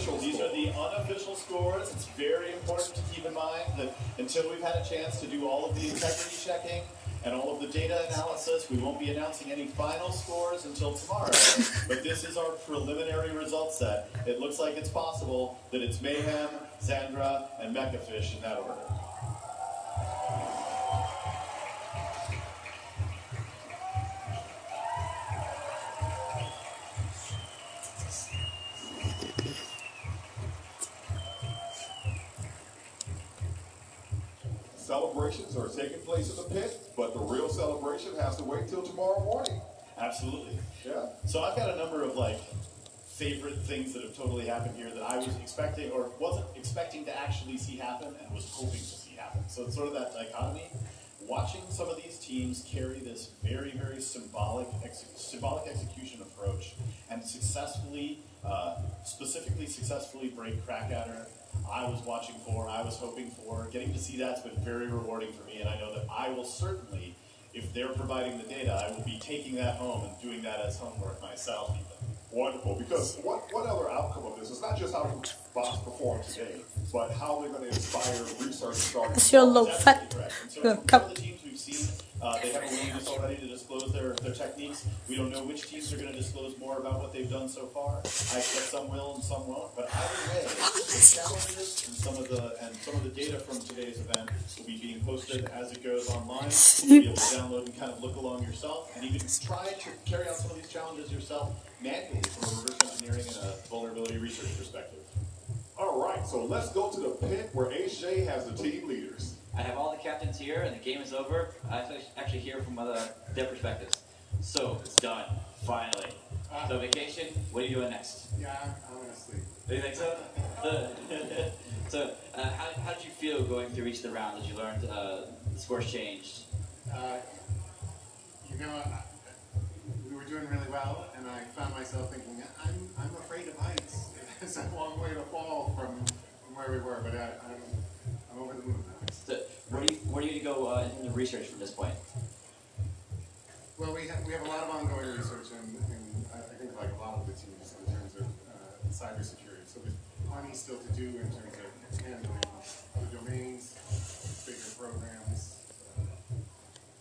unofficial These scores. are the unofficial scores. It's very important to keep in mind that until we've had a chance to do all of the integrity checking and all of the data analysis, we won't be announcing any final scores until tomorrow. But this is our preliminary result set. It looks like it's possible that it's Mayhem, Xandra, and Mechafish in that order. Celebrations are taking place in the pit, but the real celebration has to wait till tomorrow morning. Absolutely. Yeah. So I've got a number of favorite things that have totally happened here that I was expecting or wasn't expecting to actually see happen and was hoping to see happen. So it's sort of that dichotomy. Watching some of these teams carry this very, very symbolic execution approach and successfully, specifically successfully break Crackadder, I was watching for, I was hoping for. Getting to see that's been very rewarding for me, and I know that I will certainly, if they're providing the data, I will be taking that home and doing that as homework myself even. Wonderful, because what other outcome of this is not just how bots perform today, but how they're going to inspire research starting. It's your low fat cup. The teams we've seen, they have a willingness already to disclose their techniques. We don't know which teams are going to disclose more about what they've done so far. I expect some will and some won't. But either way, the challenges and some of the data from today's event will be being posted as it goes online. You'll be able to download and kind of look along yourself, and even try to carry out some of these challenges yourself manually from a reverse engineering and a vulnerability research perspective. All right, so let's go to the pit where HJ has the team leaders. I have all the captains here, and the game is over. I actually hear from their perspectives. So, it's done, finally. So, vacation, what are you doing next? Yeah, I'm going to sleep. Do you think so? So, how did you feel going through each of the rounds as you learned the scores changed? We were doing really well, and I found myself thinking, I'm afraid of heights. It's a long way to fall from where we were, but I'm over the moon now. So, where do you go in the research from this point? Well, we have a lot of ongoing research, and I think like a lot of the teams in terms of cybersecurity. So there's plenty still to do in terms of handling other domains, bigger programs,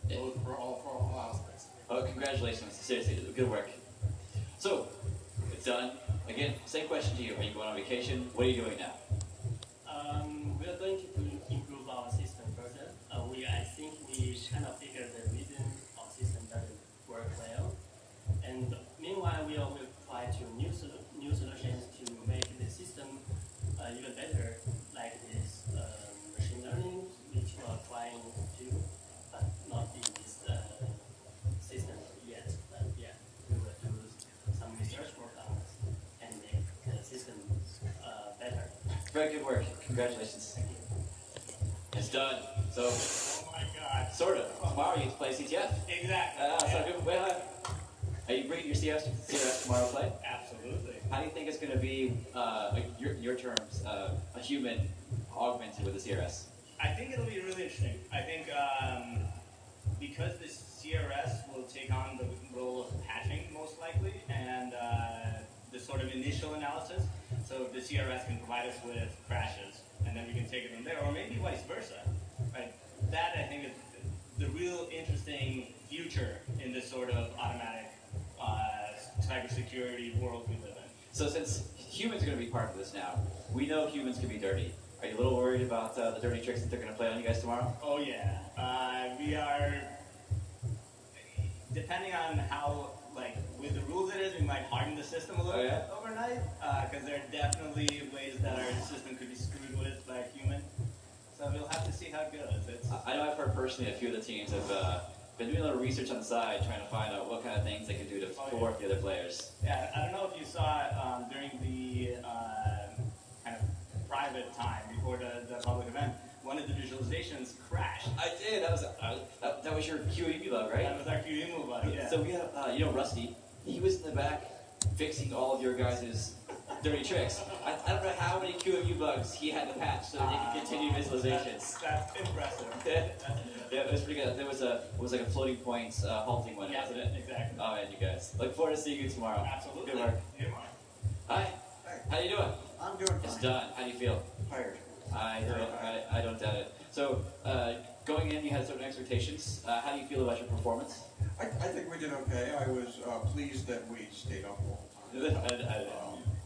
both for all aspects. Oh, congratulations. Seriously, good work. So, it's done. Again, same question to you. Are you going on vacation? What are you doing now? We are going to improve our system further. I think we kind of figured the reason our system doesn't work well. And meanwhile, we will try to new solutions to make the system even better, like this machine learning, which we are trying to do, but not in this system yet. But yeah, we will do some research work on it and make the system better. Very good work. Congratulations. Thank you. It's done. So, Oh my God. sort of. Tomorrow you play CTF. Exactly. So good. Well, are you bringing your CRS tomorrow to play? Absolutely. How do you think it's going to be, your terms, a human augmented with a CRS? I think it'll be really interesting. I think because the CRS will take on the role of patching most likely, and the sort of initial analysis. So the CRS can provide us with crashes, and then we can take it from there, or maybe vice versa. Right? That I think is the real interesting future in this sort of automatic cybersecurity world we live in. So since humans are going to be part of this now, we know humans can be dirty. Are you a little worried about the dirty tricks that they're going to play on you guys tomorrow? Oh yeah, we are. Depending on how, with the rules it is, we might harden the system a little bit overnight, because there are definitely ways that our system could be screwed with by a human. So we'll have to see how it goes. I know I've heard personally a few of the teams have been doing a little research on the side, trying to find out what kind of things they can do to thwart the other players. Yeah, I don't know if you saw it during the kind of private time before the public event. One of the visualizations crashed. I did. That was your QEMU bug, right? That was our QEMU bug. Yeah. So we have, Rusty. He was in the back fixing all of your guys' dirty tricks. I don't know how many QEMU bugs he had to patch so that they could continue visualizations. That's impressive. Yeah, it was pretty good. It was like a floating points halting one, wasn't it? Exactly. Oh man, you guys. Look forward to seeing you tomorrow. Absolutely. Good work. Here you are. Hi. How you doing? I'm doing It's fine. done. How do you feel? Tired. I don't doubt it. So, going in, you had certain expectations. How do you feel about your performance? I think we did okay. I was pleased that we stayed up all the time.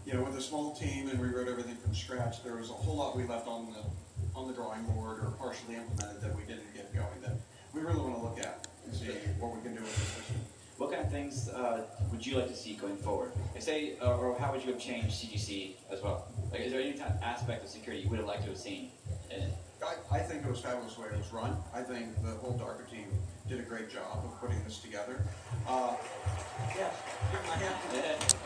You know, with a small team and we wrote everything from scratch, there was a whole lot we left on the drawing board or partially implemented that we didn't get going that we really want to look at and see what we can do with the system. What kind of things would you like to see going forward? Like say, or how would you have changed CGC as well? Like, is there any kind of aspect of security you would have liked to have seen in it? I think it was fabulous the way it was run. I think the whole Darker team did a great job of putting this together. Yeah, I have to.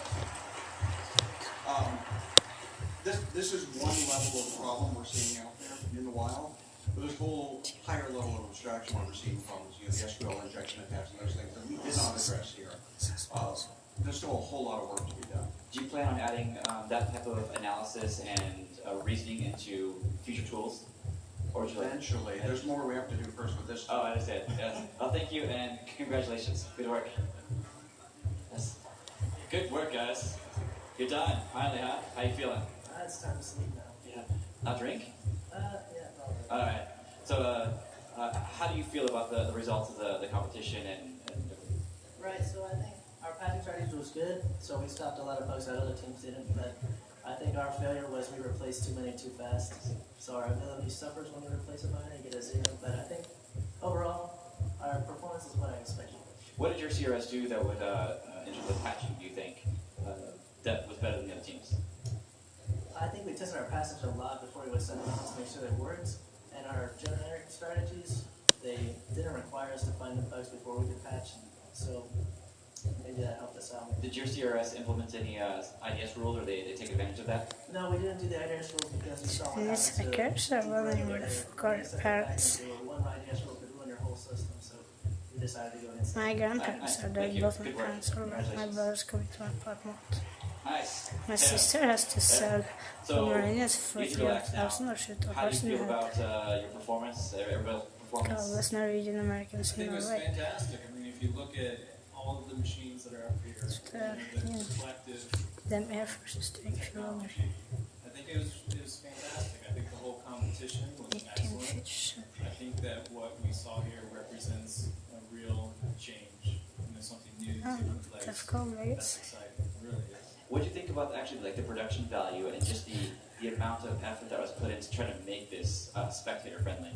This is one level of problem we're seeing out there in the wild. But there's a whole higher level of abstraction where we're seeing problems, you know, the SQL injection attacks and those things that we did not address here. There's still a whole lot of work to be done. Do you plan on adding that type of analysis and reasoning into future tools? Or would you like- Eventually, there's more we have to do first with this. Oh, I understand. Yes. Well, thank you and congratulations. Good work. Yes. Good work, guys. You're done. Finally, huh? How you feeling? It's time to sleep now. Yeah. Not drink? Yeah, probably. All right. So, how do you feel about the results of the competition and Right, so I think our patching strategy was good, so we stopped a lot of bugs that other teams didn't, but I think our failure was we replaced too many too fast. So our ability suffers when we replace a miner and get a 0, but I think overall our performance is what I expected. what did your CRS do that would, in terms of patching, do you think, that was better than the other teams? I think we tested our passage a lot before we would send it out to make sure it works, and our generic strategies, they didn't require us to find the bugs before we could patch, so maybe that helped us out. Did your CRS implement any IDS rules, or they take advantage of that? No, we didn't do the IDS rules because we saw what These happened to speakers are running with parts. one IDS rule could ruin your whole system, so we decided to go against My that. grandparents are Thank dead, you. both my Good work. parents are alive. My brother's coming to my apartment. Nice. My Yeah. sister has to sell So, Pomeranians for you need to relax now. 3,000 or shoot a How do you person feel in the head. about your performance, everybody's performance? Countless Norwegian Americans I in think it was Norway. fantastic. I mean, if you look at all of the machines that are up here, and the collective Them Air Force is doing kilometers. technology, I think it was fantastic. I think the whole competition was 18 excellent. fish. I think that what we saw here represents a real change, you know, something new Oh, taking place. defcon, That's right? exciting. It really is. What do you think about actually like the production value and just the amount of effort that was put into trying to make this spectator friendly?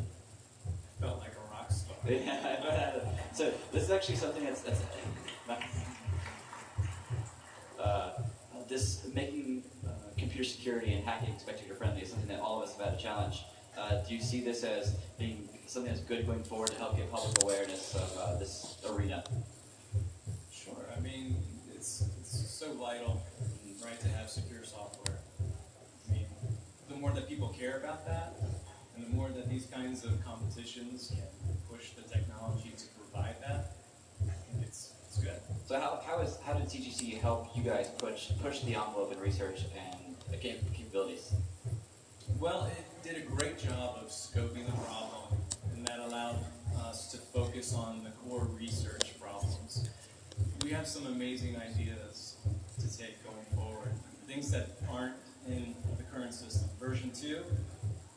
Felt like a rock star. Yeah, so this is actually something that's this making computer security and hacking spectator friendly is something that all of us have had to challenge. Do you see this as being something that's good going forward to help get public awareness of this arena? Sure. I mean, it's so vital, right, to have secure software. I mean, the more that people care about that, and the more that these kinds of competitions can push the technology to provide that, I think it's good. So how did CGC help you guys push the envelope in research and capabilities? Well, it did a great job of scoping the problem, and that allowed us to focus on the core research problems. We have some amazing ideas to take going forward, things that aren't in the current system. Version 2,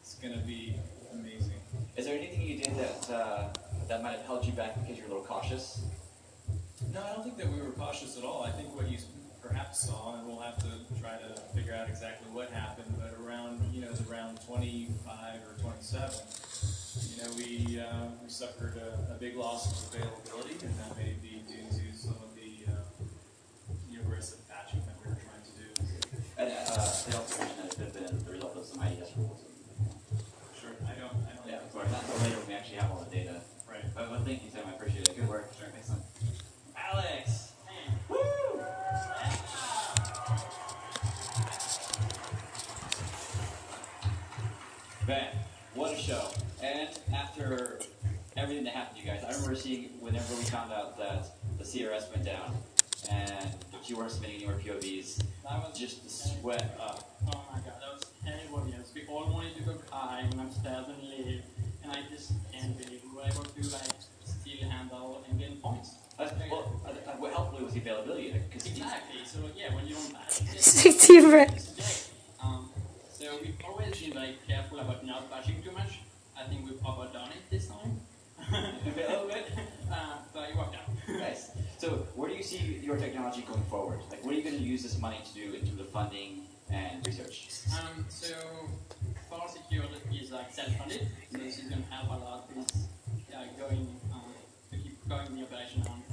it's going to be amazing. Is there anything you did that might have held you back because you're a little cautious? No, I don't think that we were cautious at all. I think what you perhaps saw, and we'll have to try to figure out exactly what happened, but around, the round 25 or 27, we suffered a big loss of availability, and that may be due to some of the aggressive patching that we were trying to do. And they also mentioned that it could have been the result of some IDS rules. Sure, I don't Yeah, of course. Not until later when we actually have all the data. Right. But thank you, Tim. I appreciate it. Good work. Sure. Excellent. Alex! Woo! Man, what a show. And after everything that happened to you guys, I remember seeing whenever we found out that the CRS went down and that you weren't submitting any more POVs, That was just the sweat up. Oh my god, that was terrible news. We all wanted to go crying and upstairs and leave, and I just can't believe we were able to still handle and gain points. What helped me was the availability. Exactly. So yeah, when you don't patch, 16 it's great. we've always been very careful about not patching too much. I think we've overdone it this time. A little bit, but it worked out. Nice. So where do you see your technology going forward? Like, what are you going to use this money to do in terms of funding and research? So Far Secured is like self-funded, so this is going to help a lot with going to keep going the operation on.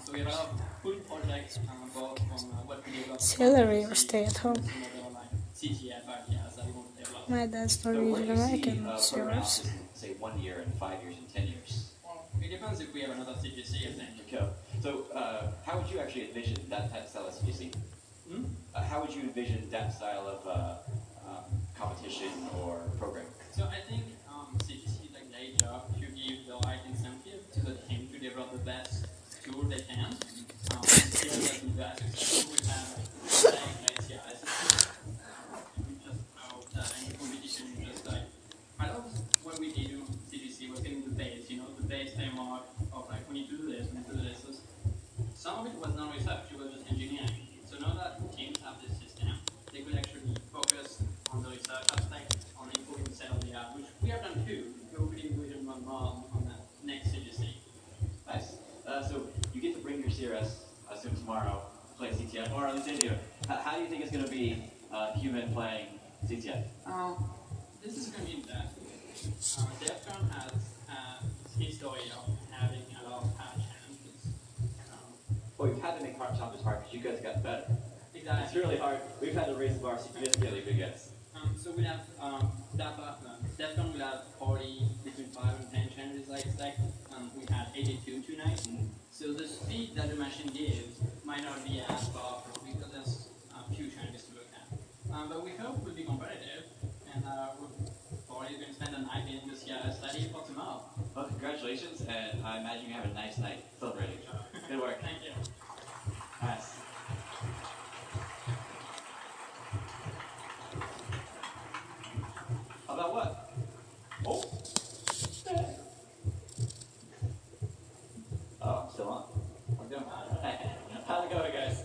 So we have a lot of cool projects both from what we developed. Celery or stay at home. Some other like CTF ideas that we want to develop. My dad's So where do Norwegian you American, see what's program yours? analysis in, say, 1 year and 5 years and 10 years? Well, it depends if we have another CGC, I think. Okay. So how would you actually envision that style of CGC? How would you envision that style of competition or program? So I think CGC is a great job to give the right incentive to the team to develop the best tool they can. Here that we got successful, we have great CI system. We just know that any competition just like, I love when we do CGC, we're getting the base, the base framework of like, we need to do this, we need to do this. So some of it was not research, it was just engineering. So now that teams have this system, they could actually focus on the research aspect, on improving the state of the art, which we have done too. We're really doing one more on that next CGC. Nice. So you get to bring your CRS, I assume tomorrow, to play CTF, or at least in here. How do you think it's going to be human playing CTF? This is going to be interesting. defcon has history of having a lot of hard challenges. Well, we've had to make hard challenges hard because you guys got better. Exactly. It's really hard. We've had to raise the bar significantly for you guys. So we have defcon will have 40 between 5 and 10 challenges I expect. We had 82 tonight. So the speed that the machine gives might not be as powerful because there's a few challenges to look at. But we hope we'll be competitive, and we're probably going to spend the night in this study for tomorrow. Well, congratulations, and I imagine you have a nice night celebrating. Good work. Thank you. Nice. How about what? Oh. Oh, I'm still on. How's it going? How's it going, guys?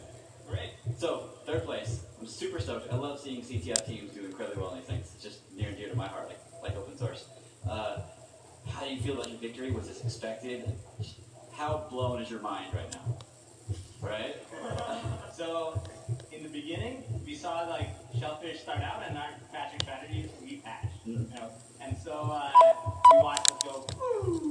Great. So, third place. I'm super stoked. I love seeing CTF teams do incredibly well in these things. It's just near and dear to my heart, like open source. How do you feel about your victory? Was this expected? How blown is your mind right now? Right? So, in the beginning, we saw like shellfish start out, and our patching strategies we patched, And so we watched us go, woo,